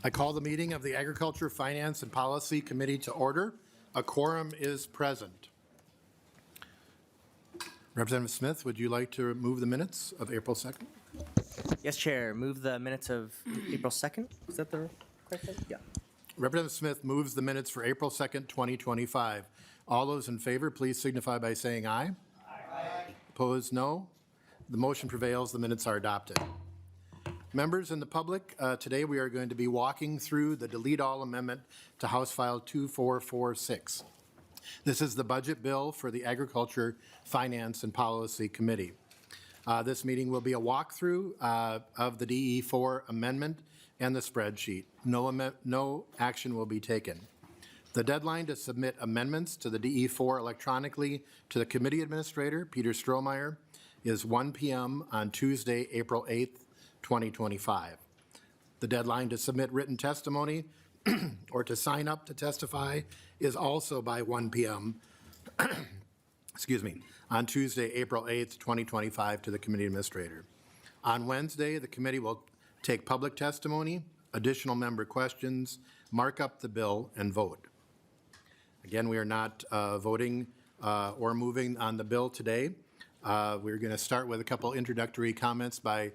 I call the meeting of the Agriculture, Finance, and Policy Committee to order. A quorum is present. Representative Smith, would you like to move the minutes of April 2nd? Yes, Chair. Move the minutes of April 2nd. Is that the correct thing? Yeah. Representative Smith moves the minutes for April 2nd, 2025. All those in favor, please signify by saying aye. Aye. Opposed, no. The motion prevails. The minutes are adopted. Members and the public, today we are going to be walking through the delete all amendment to House File 2446. This is the budget bill for the Agriculture, Finance, and Policy Committee. This meeting will be a walkthrough of the DE4 amendment and the spreadsheet. No action will be taken. The deadline to submit amendments to the DE4 electronically to the committee administrator, Peter Strohmeyer, is 1 p.m. on Tuesday, April 8th, 2025. The deadline to submit written testimony or to sign up to testify is also by 1 p.m. excuse me, on Tuesday, April 8th, 2025 to the committee administrator. On Wednesday, the committee will take public testimony, additional member questions, mark up the bill, and vote. Again, we are not voting or moving on the bill today. We're going to start with a couple introductory comments by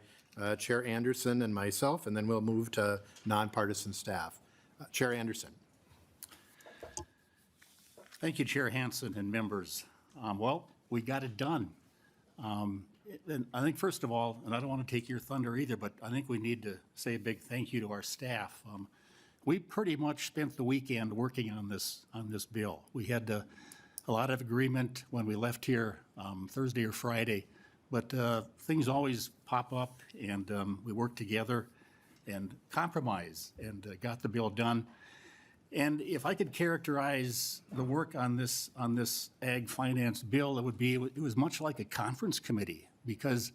Chair Anderson and myself, and then we'll move to nonpartisan staff. Chair Anderson. Thank you, Chair Hansen and members. Well, we got it done. And I think, first of all, and I don't want to take your thunder either, but I think we need to say a big thank you to our staff. We pretty much spent the weekend working on this bill. We had a lot of agreement when we left here Thursday or Friday, but things always pop up, and we work together and compromise and got the bill done. And if I could characterize the work on this ag finance bill, it was much like a conference committee, because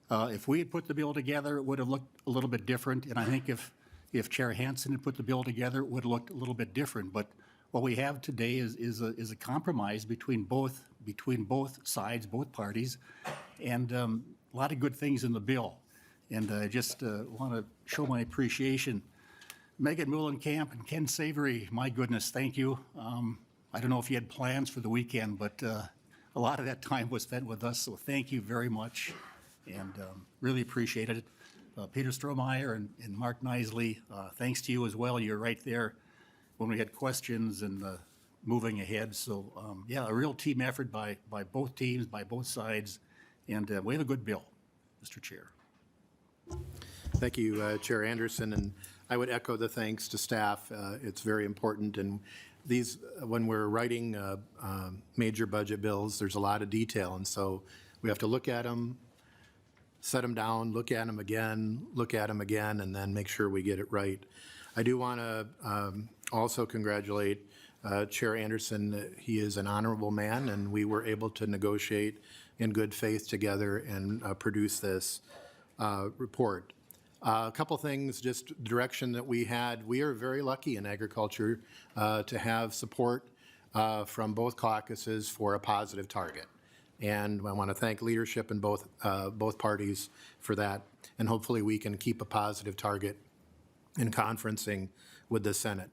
if we had put the bill together, it would have looked a little bit different. And I think if Chair Hansen had put the bill together, it would have looked a little bit different. But what we have today is a compromise between both sides, both parties, and a lot of good things in the bill. And I just want to show my appreciation. Megan Mullenkamp and Ken Savory, my goodness, thank you. I don't know if you had plans for the weekend, but a lot of that time was spent with us, so thank you very much, and really appreciated it. Peter Strohmeyer and Mark Nisley, thanks to you as well. You're right there when we had questions and moving ahead. So yeah, a real team effort by both teams, by both sides, and we have a good bill, Mr. Chair. Thank you, Chair Anderson, and I would echo the thanks to staff. It's very important, and these, when we're writing major budget bills, there's a lot of detail, and so we have to look at them, set them down, look at them again, and then make sure we get it right. I do want to also congratulate Chair Anderson. He is an honorable man, and we were able to negotiate in good faith together and produce this report. A couple things, just direction that we had. We are very lucky in agriculture to have support from both caucuses for a positive target. And I want to thank leadership in both parties for that. And hopefully we can keep a positive target in conferencing with the Senate.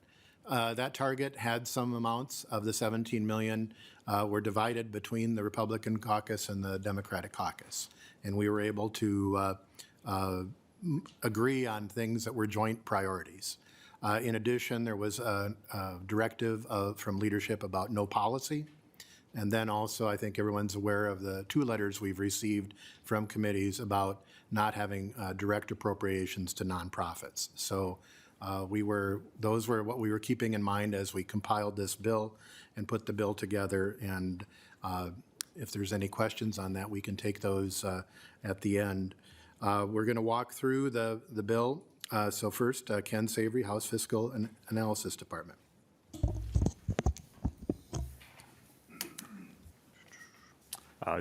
That target had some amounts of the 17 million were divided between the Republican caucus and the Democratic caucus. And we were able to agree on things that were joint priorities. In addition, there was a directive from leadership about no policy. And then also, I think everyone's aware of the 2 letters we've received from committees about not having direct appropriations to nonprofits. So those were what we were keeping in mind as we compiled this bill and put the bill together. And if there's any questions on that, we can take those at the end. We're going to walk through the bill. So first, Ken Savory, House Fiscal and Analysis Department.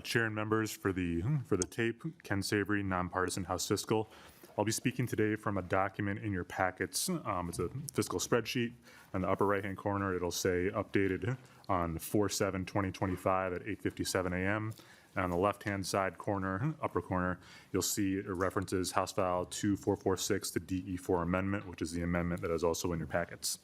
Chair and members, for the tape, Ken Savory, nonpartisan House Fiscal. I'll be speaking today from a document in your packets. It's a fiscal spreadsheet. On the upper right-hand corner, it'll say updated on 4/7/2025 at 8:57 a.m. And on the left-hand side corner, upper corner, you'll see it references House File 2446, the DE4 amendment, which is the amendment that is also in your packets.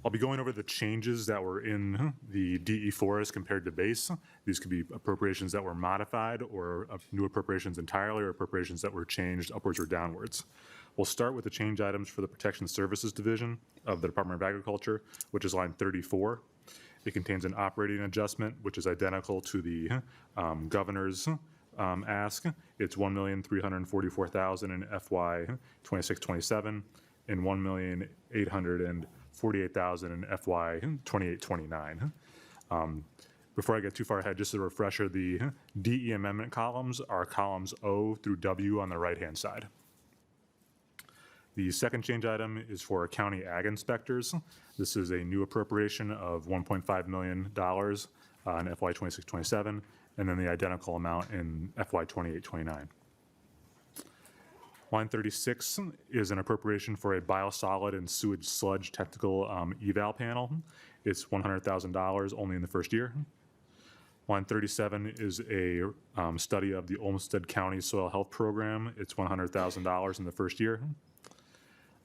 I'll be going over the changes that were in the DE4 as compared to base. These could be appropriations that were modified or new appropriations entirely or appropriations that were changed upwards or downwards. We'll start with the change items for the Protection Services Division of the Department of Agriculture, which is line 34. It contains an operating adjustment, which is identical to the governor's ask. It's $1,344,000 in FY 26-27 and $1,848,000 in FY 28-29. Before I get too far ahead, just a refresher, the DE amendment columns are columns O through W on the right-hand side. The second change item is for county ag inspectors. This is a new appropriation of $1.5 million in FY 26-27, and then the identical amount in FY 28-29. Line 36 is an appropriation for a biosolid and sewage sludge technical eval panel. It's $100,000 only in the first year. Line 37 is a study of the Olmsted County Soil Health Program. It's $100,000 in the first year.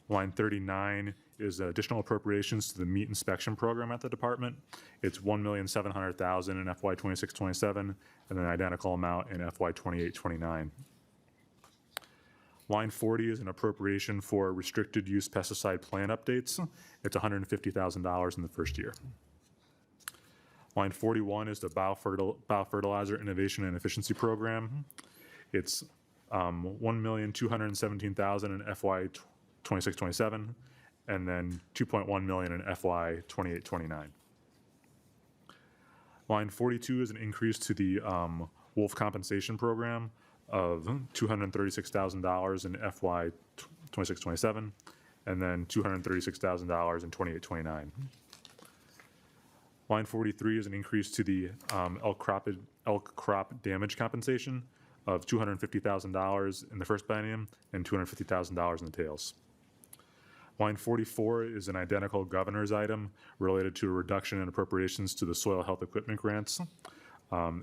Line 39 is additional appropriations to the meat inspection program at the department. It's $1,700,000 in FY 26-27, and an identical amount in FY 28-29. Line 40 is an appropriation for restricted use pesticide plan updates. It's $150,000 in the first year. Line 41 is the biofertilizer innovation and efficiency program. It's $1,217,000 in FY 26-27, and then $2.1 million in FY 28-29. Line 42 is an increase to the wolf compensation program of $236,000 in FY 26-27, and then $236,000 in 28-29. Line 43 is an increase to the elk crop damage compensation of $250,000 in the first biennium and $250,000 in the tails. Line 44 is an identical governor's item related to a reduction in appropriations to the soil health equipment grants.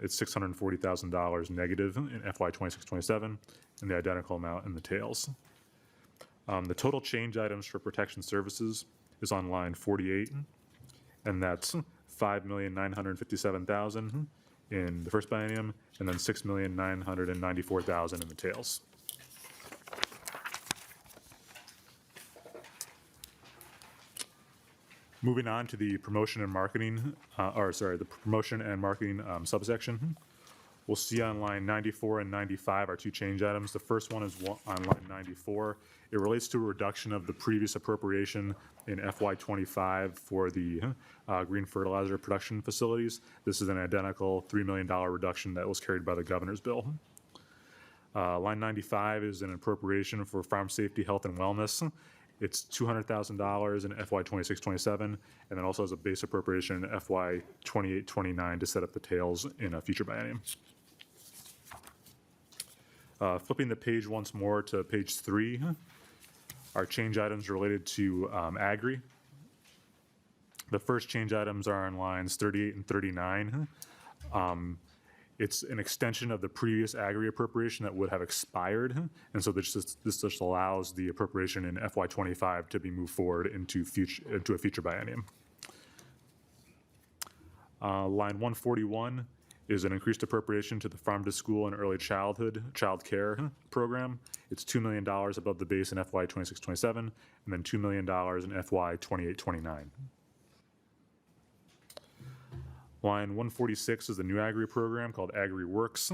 It's $640,000 negative in FY 26-27, and the identical amount in the tails. The total change items for protection services is on line 48, and that's $5,957,000 in the first biennium, and then $6,994,000 in the tails. Moving on to the promotion and marketing, the promotion and marketing subsection. We'll see on line 94 and 95 are two change items. The first one is on line 94. It relates to a reduction of the previous appropriation in FY 25 for the green fertilizer production facilities. This is an identical $3 million reduction that was carried by the governor's bill. Line 95 is an appropriation for farm safety, health, and wellness. It's $200,000 in FY 26-27, and then also as a base appropriation in FY 28-29 to set up the tails in a future biennium. Flipping the page once more to page 3, our change items related to Agri. The first change items are on lines 38 and 39. It's an extension of the previous Agri appropriation that would have expired, and so this just allows the appropriation in FY 25 to be moved forward into a future biennium. Line 141 is an increased appropriation to the Farm to School and Early Childhood Child Care Program. It's $2 million above the base in FY 26-27, and then $2 million in FY 28-29. Line 146 is the new Agri program called Agri Works.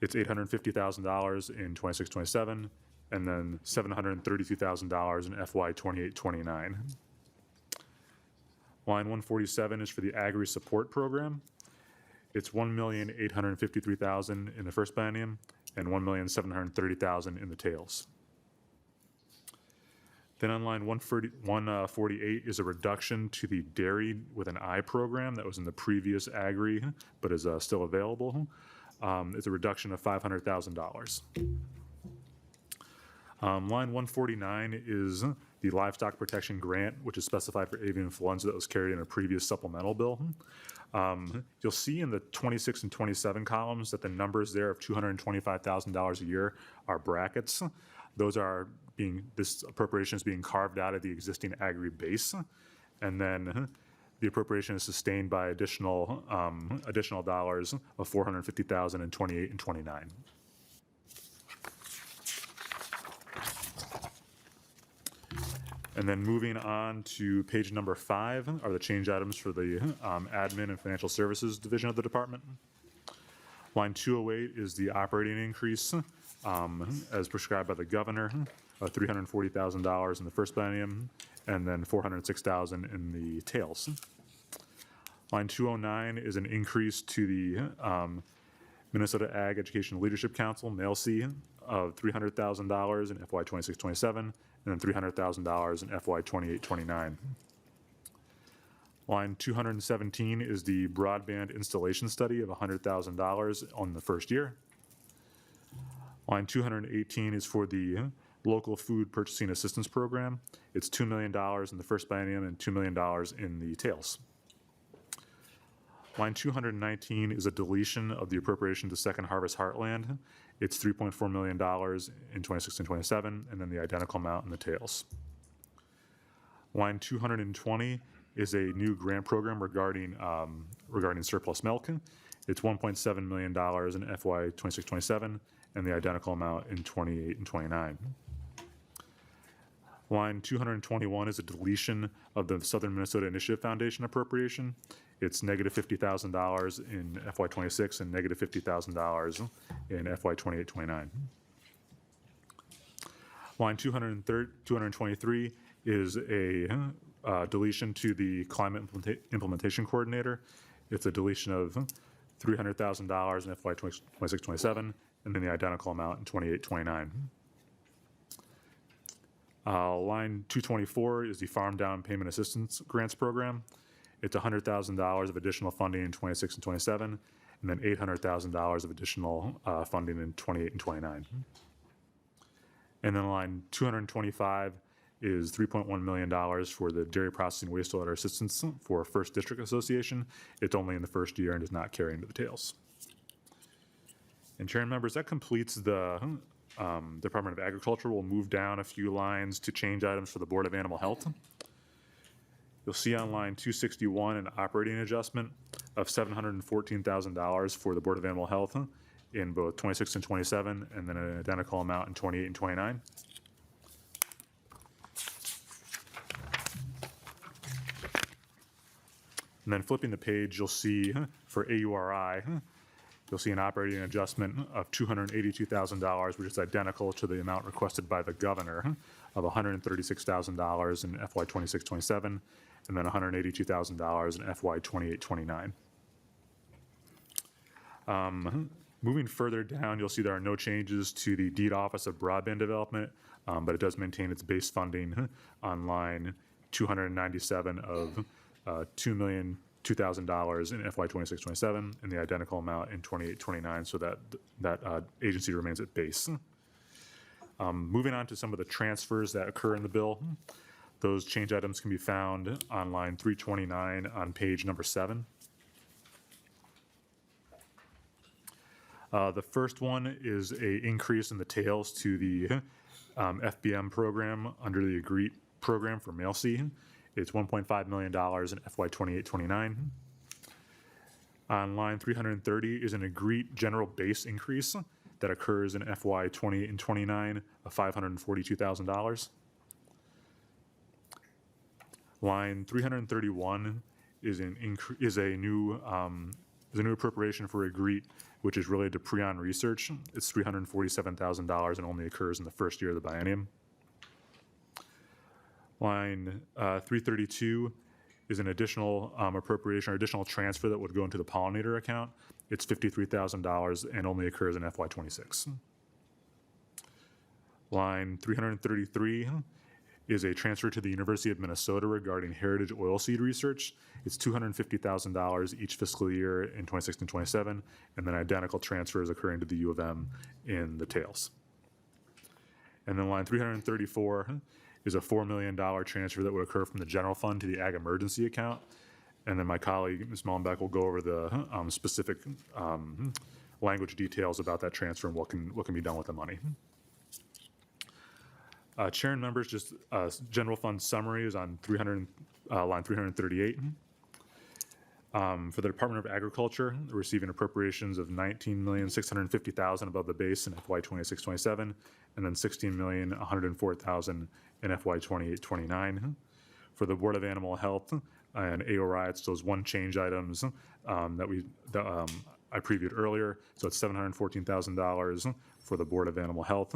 It's $850,000 in 26-27, and then $732,000 in FY 28-29. Line 147 is for the Agri Support Program. It's $1,853,000 in the first biennium and $1,730,000 in the tails. Then on line 148 is a reduction to the Dairy with an I program that was in the previous Agri, but is still available. It's a reduction of $500,000. Line 149 is the livestock protection grant, which is specified for avian influenza that was carried in a previous supplemental bill. You'll see in the 26 and 27 columns that the numbers there of $225,000 a year are brackets. Those are this appropriation is being carved out of the existing agri base. And then the appropriation is sustained by additional dollars of $450,000 in 28 and 29. And then moving on to page number 5 are the change items for the Admin and Financial Services Division of the department. Line 208 is the operating increase as prescribed by the governor, $340,000 in the first biennium, and then $406,000 in the tails. Line 209 is an increase to the Minnesota Ag Education Leadership Council, MALC, of $300,000 in FY 26-27, and then $300,000 in FY 28-29. Line 217 is the broadband installation study of $100,000 on the first year. Line 218 is for the local food purchasing assistance program. It's $2 million in the first biennium and $2 million in the tails. Line 219 is a deletion of the appropriation to Second Harvest Heartland. It's $3.4 million in 26 and 27, and then the identical amount in the tails. Line 220 is a new grant program regarding surplus milk. It's $1.7 million in FY 26-27, and the identical amount in 28 and 29. Line 221 is a deletion of the Southern Minnesota Initiative Foundation appropriation. It's negative $50,000 in FY 26 and negative $50,000 in FY 28-29. Line 223 is a deletion to the Climate Implementation Coordinator. It's a deletion of $300,000 in FY 26-27, and then the identical amount in 28-29. Line 224 is the Farm Down Payment Assistance Grants Program. It's $100,000 of additional funding in 26 and 27, and then $800,000 of additional funding in 28 and 29. And then line 225 is $3.1 million for the Dairy Processing Wastewater Assistance for First District Association. It's only in the first year and does not carry into the tails. And Chair and members, that completes the Department of Agriculture. We'll move down a few lines to change items for the Board of Animal Health. You'll see on line 261 an operating adjustment of $714,000 for the Board of Animal Health in both 26 and 27, and then an identical amount in 28 and 29. And then flipping the page, you'll see for AURI, you'll see an operating adjustment of $282,000, which is identical to the amount requested by the governor of $136,000 in FY 26-27, and then $182,000 in FY 28-29. Moving further down, you'll see there are no changes to the Deed Office of Broadband Development, but it does maintain its base funding on line 297 of $2,002,000 in FY 26-27, and the identical amount in 28-29, so that agency remains at base. Moving on to some of the transfers that occur in the bill. Those change items can be found on line 329 on page number 7. The first one is an increase in the tails to the FBM program under the AGREET program for MALC. It's $1.5 million in FY 28-29. On line 330 is an AGREET general base increase that occurs in FY 28 and 29 of $542,000. Line 331 is a new appropriation for AGREET, which is related to prion research. It's $347,000 and only occurs in the first year of the biennium. Line 332 is an additional appropriation or additional transfer that would go into the pollinator account. It's $53,000 and only occurs in FY 26. Line 333 is a transfer to the University of Minnesota regarding heritage oilseed research. It's $250,000 each fiscal year in 26 and 27, and then identical transfers occurring to the U of M in the tails. And then line 334 is a $4 million transfer that would occur from the general fund to the ag emergency account. And then my colleague, Ms. Mullenbeck, will go over the specific language details about that transfer and what can be done with the money. Chair and members, just general fund summary is on line 338. For the Department of Agriculture, they're receiving appropriations of $19,650,000 above the base in FY 26-27, and then $16,104,000 in FY 28-29. For the Board of Animal Health and AORI, it's those one change items that I previewed earlier. So it's $714,000 for the Board of Animal Health,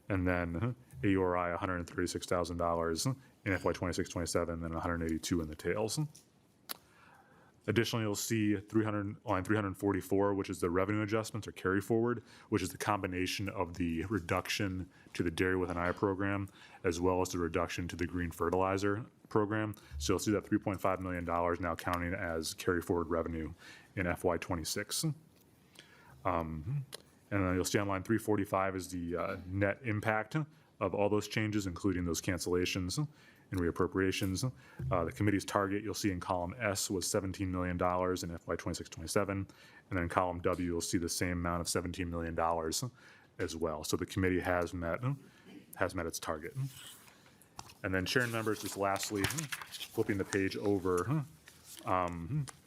and then AORI $136,000 in FY 26-27, and then $182,000 in the tails. Additionally, you'll see line 344, which is the revenue adjustments or carry forward, which is the combination of the reduction to the Dairy with an Eye program, as well as the reduction to the green fertilizer program. So you'll see that $3.5 million now counting as carry forward revenue in FY 26. And then you'll see on line 345 is the net impact of all those changes, including those cancellations and reappropriations. The committee's target you'll see in column S was $17 million in FY 26-27, and then in column W you'll see the same amount of $17 million as well. So the committee has met its target. And then chair and members, just lastly, flipping the page over,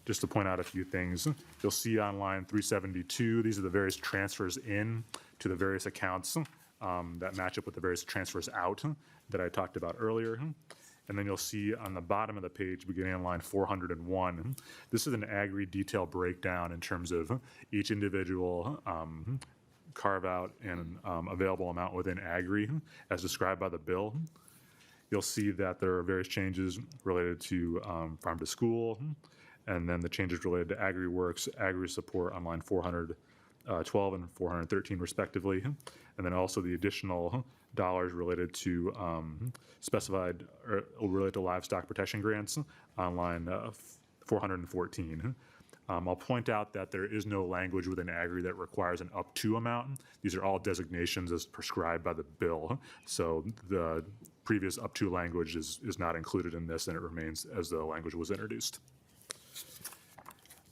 just to point out a few things. You'll see on line 372, these are the various transfers in to the various accounts that match up with the various transfers out that I talked about earlier. And then you'll see on the bottom of the page, beginning on line 401, this is an agri detail breakdown in terms of each individual carve out and available amount within agri as described by the bill. You'll see that there are various changes related to farm to school, and then the changes related to agri works, agri support on line 412 and 413 respectively, and then also the additional dollars related to specified or related to livestock protection grants on line 414. I'll point out that there is no language within agri that requires an up to amount. These are all designations as prescribed by the bill. So the previous up to language is not included in this, and it remains as the language was introduced.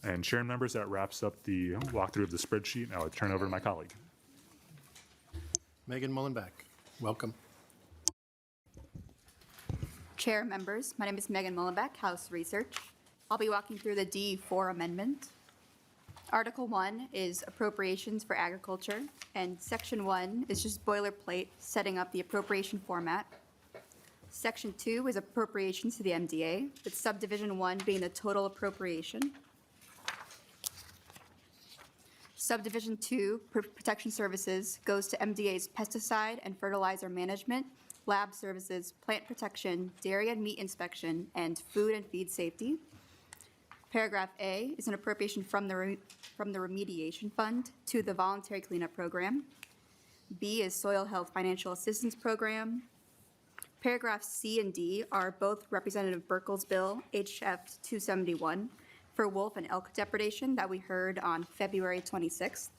And chair and members, that wraps up the walkthrough of the spreadsheet. Now I turn over to my colleague. Megan Mullenbeck, welcome. Chair, members, my name is Megan Mullenbeck, House Research. I'll be walking through the D4 amendment. Article 1 is appropriations for agriculture, and Section 1 is just boilerplate setting up the appropriation format. Section 2 is appropriations to the MDA, with Subdivision 1 being the total appropriation. Subdivision 2, Protection Services, goes to MDA's pesticide and fertilizer management, lab services, plant protection, dairy and meat inspection, and food and feed safety. Paragraph A is an appropriation from the remediation fund to the voluntary cleanup program. B is soil health financial assistance program. Paragraphs C and D are both Representative Burkle's bill, HF 271, for wolf and elk depredation that we heard on February 26th.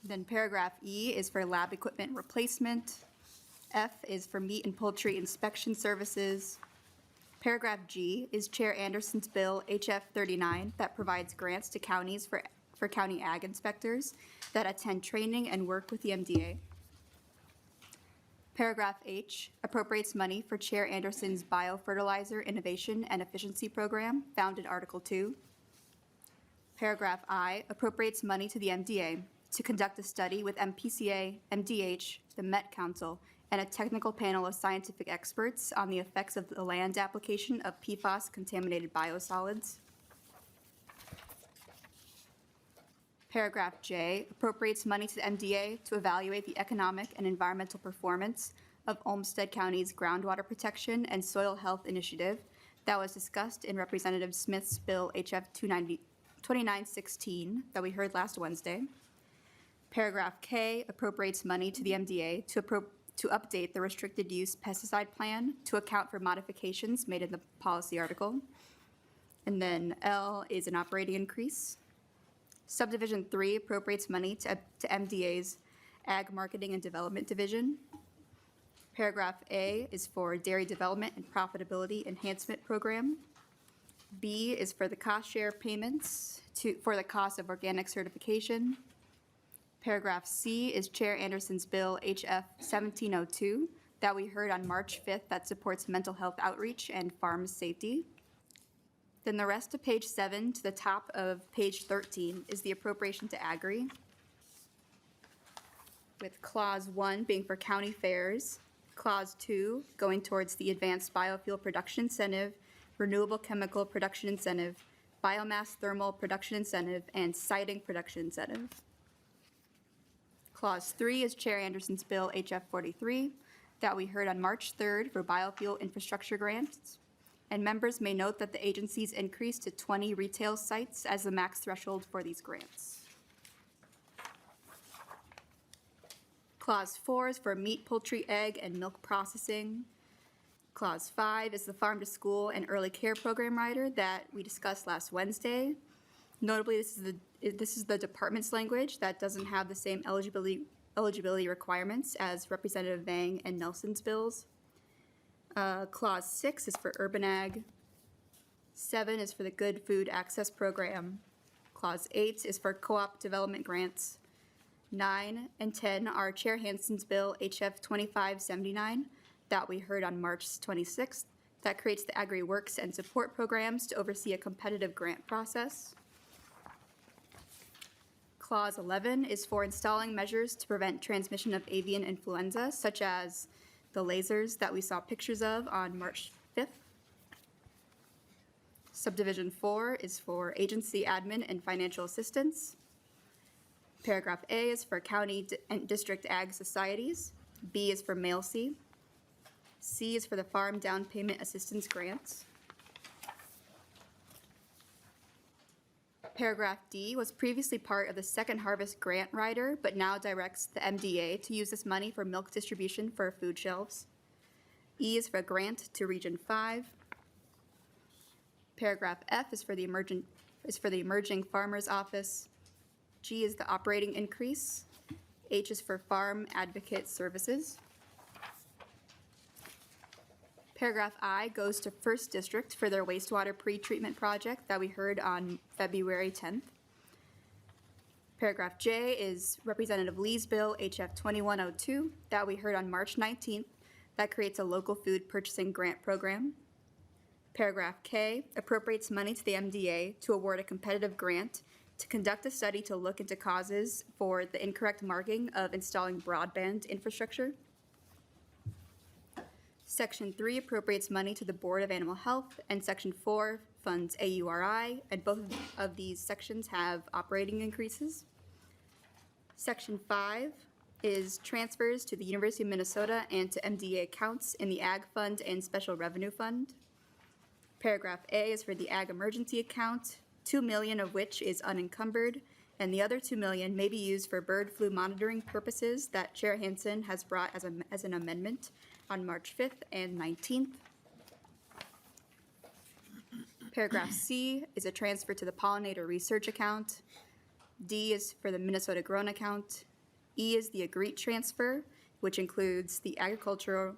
Then paragraph E is for lab equipment replacement. F is for meat and poultry inspection services. Paragraph G is Chair Anderson's bill, HF 39, that provides grants to counties for county ag inspectors that attend training and work with the MDA. Paragraph H appropriates money for Chair Anderson's biofertilizer innovation and efficiency program found in Article 2. Paragraph I appropriates money to the MDA to conduct a study with MPCA, MDH, the Met Council, and a technical panel of scientific experts on the effects of the land application of PFAS-contaminated biosolids. Paragraph J appropriates money to the MDA to evaluate the economic and environmental performance of Olmsted County's groundwater protection and soil health initiative that was discussed in Representative Smith's bill, HF 2916, that we heard last Wednesday. Paragraph K appropriates money to the MDA to update the restricted use pesticide plan to account for modifications made in the policy article. And then L is an operating increase. Subdivision 3 appropriates money to MDA's Ag Marketing and Development Division. Paragraph A is for Dairy Development and Profitability Enhancement Program. B is for the cost share payments for the cost of organic certification. Paragraph C is Chair Anderson's bill HF 1702 that we heard on March 5th that supports mental health outreach and farm safety. Then the rest of page 7 to the top of page 13 is the appropriation to Agri, with clause 1 being for county fairs, clause 2 going towards the advanced biofuel production incentive, renewable chemical production incentive, biomass thermal production incentive, and siting production incentive. Clause 3 is Chair Anderson's bill HF 43 that we heard on March 3rd for biofuel infrastructure grants. And members may note that the agency's increased to 20 retail sites as the max threshold for these grants. Clause 4 is for meat, poultry, egg, and milk processing. Clause 5 is the Farm to School and Early Care Program rider that we discussed last Wednesday. Notably, this is the department's language that doesn't have the same eligibility requirements as Representative Vang and Nelson's bills. Clause 6 is for urban ag. 7 is for the Good Food Access Program. Clause 8 is for co-op development grants. 9 and 10 are Chair Hansen's bill HF 2579 that we heard on March 26th that creates the Agri Works and Support Programs to oversee a competitive grant process. Clause 11 is for installing measures to prevent transmission of avian influenza, such as the lasers that we saw pictures of on March 5th. Subdivision 4 is for agency admin and financial assistance. Paragraph A is for county and district ag societies. B is for MailC. C is for the Farm Down Payment Assistance Grants. Paragraph D was previously part of the Second Harvest Grant Rider, but now directs the MDA to use this money for milk distribution for food shelves. E is for a grant to Region 5. Paragraph F is for the Emerging Farmers Office. G is the operating increase. H is for Farm Advocate Services. Paragraph I goes to First District for their wastewater pretreatment project that we heard on February 10th. Paragraph J is Representative Lee's bill, HF 2102, that we heard on March 19th, that creates a local food purchasing grant program. Paragraph K appropriates money to the MDA to award a competitive grant to conduct a study to look into causes for the incorrect marking of installing broadband infrastructure. Section 3 appropriates money to the Board of Animal Health, and Section 4 funds AURI, and both of these sections have operating increases. Section 5 is transfers to the University of Minnesota and to MDA accounts in the Ag Fund and Special Revenue Fund. Paragraph A is for the Ag Emergency Account, $2 million of which is unencumbered, and the other $2 million may be used for bird flu monitoring purposes that Chair Hansen has brought as an amendment on March 5th and 19th. Paragraph C is a transfer to the Pollinator Research Account. D is for the Minnesota Grown Account. E is the Agreed transfer, which includes the Agricultural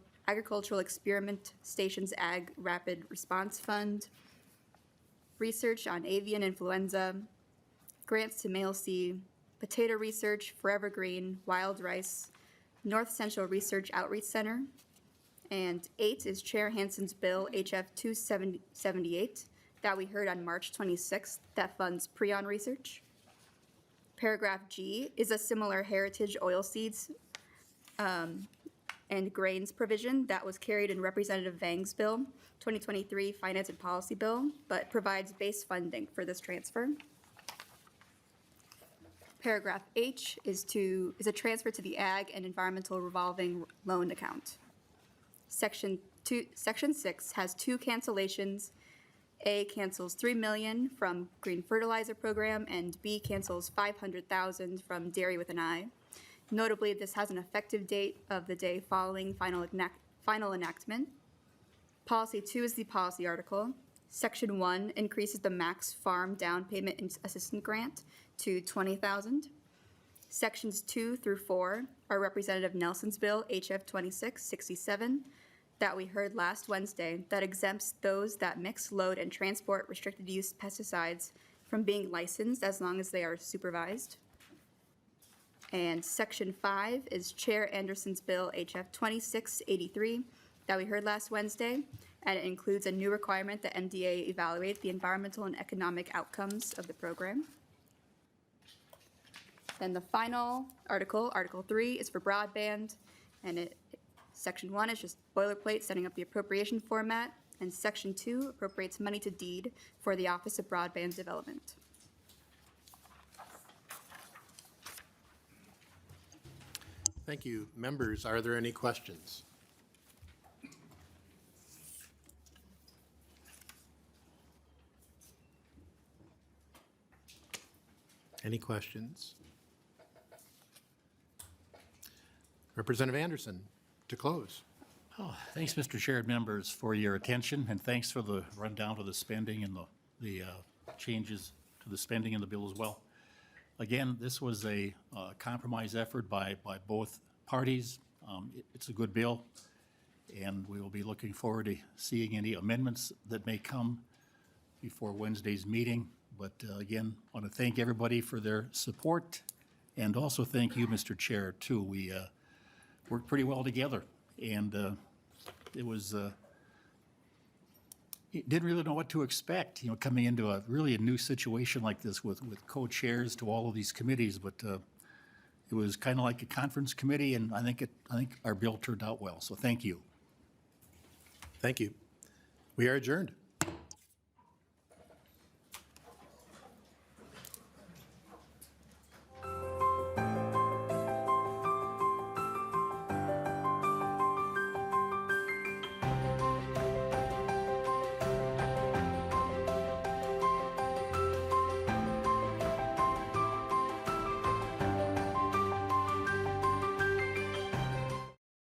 Experiment Stations Ag Rapid Response Fund, research on avian influenza, grants to MailC, potato research, Forever Green, wild rice, North Central Research Outreach Center. And 8 is Chair Hansen's bill, HF 278, that we heard on March 26th, that funds prion research. Paragraph G is a similar heritage oilseeds and grains provision that was carried in Representative Vang's bill, 2023 Finance and Policy Bill, but provides base funding for this transfer. Paragraph H is a transfer to the Ag and Environmental Revolving Loan Account. Section 6 has 2 cancellations. A cancels $3 million from Green Fertilizer Program, and B cancels $500,000 from Dairy with an I. Notably, this has an effective date of the day following final enactment. Policy 2 is the policy article. Section 1 increases the max farm down payment assistance grant to $20,000. Sections 2 through 4 are Representative Nelson's bill, HF 2667, that we heard last Wednesday, that exempts those that mix, load, and transport restricted use pesticides from being licensed as long as they are supervised. And Section 5 is Chair Anderson's bill, HF 2683, that we heard last Wednesday, and it includes a new requirement that MDA evaluate the environmental and economic outcomes of the program. Then the final article, Article 3, is for broadband, and Section 1 is just boilerplate, setting up the appropriation format, and Section 2 appropriates money to deed for the Office of Broadband Development. Thank you. Members, are there any questions? Any questions? Representative Anderson, to close. Oh, thanks, Mr. Chair and members, for your attention, and thanks for the rundown of the spending and the changes to the spending in the bill as well. Again, this was a compromise effort by both parties. It's a good bill, and we will be looking forward to seeing any amendments that may come before Wednesday's meeting. But again, I want to thank everybody for their support, and also thank you, Mr. Chair, too. We worked pretty well together, and it was didn't really know what to expect, coming into a new situation like this with co-chairs to all of these committees. But it was kind of like a conference committee, and I think our bill turned out well. So thank you. Thank you. We are adjourned.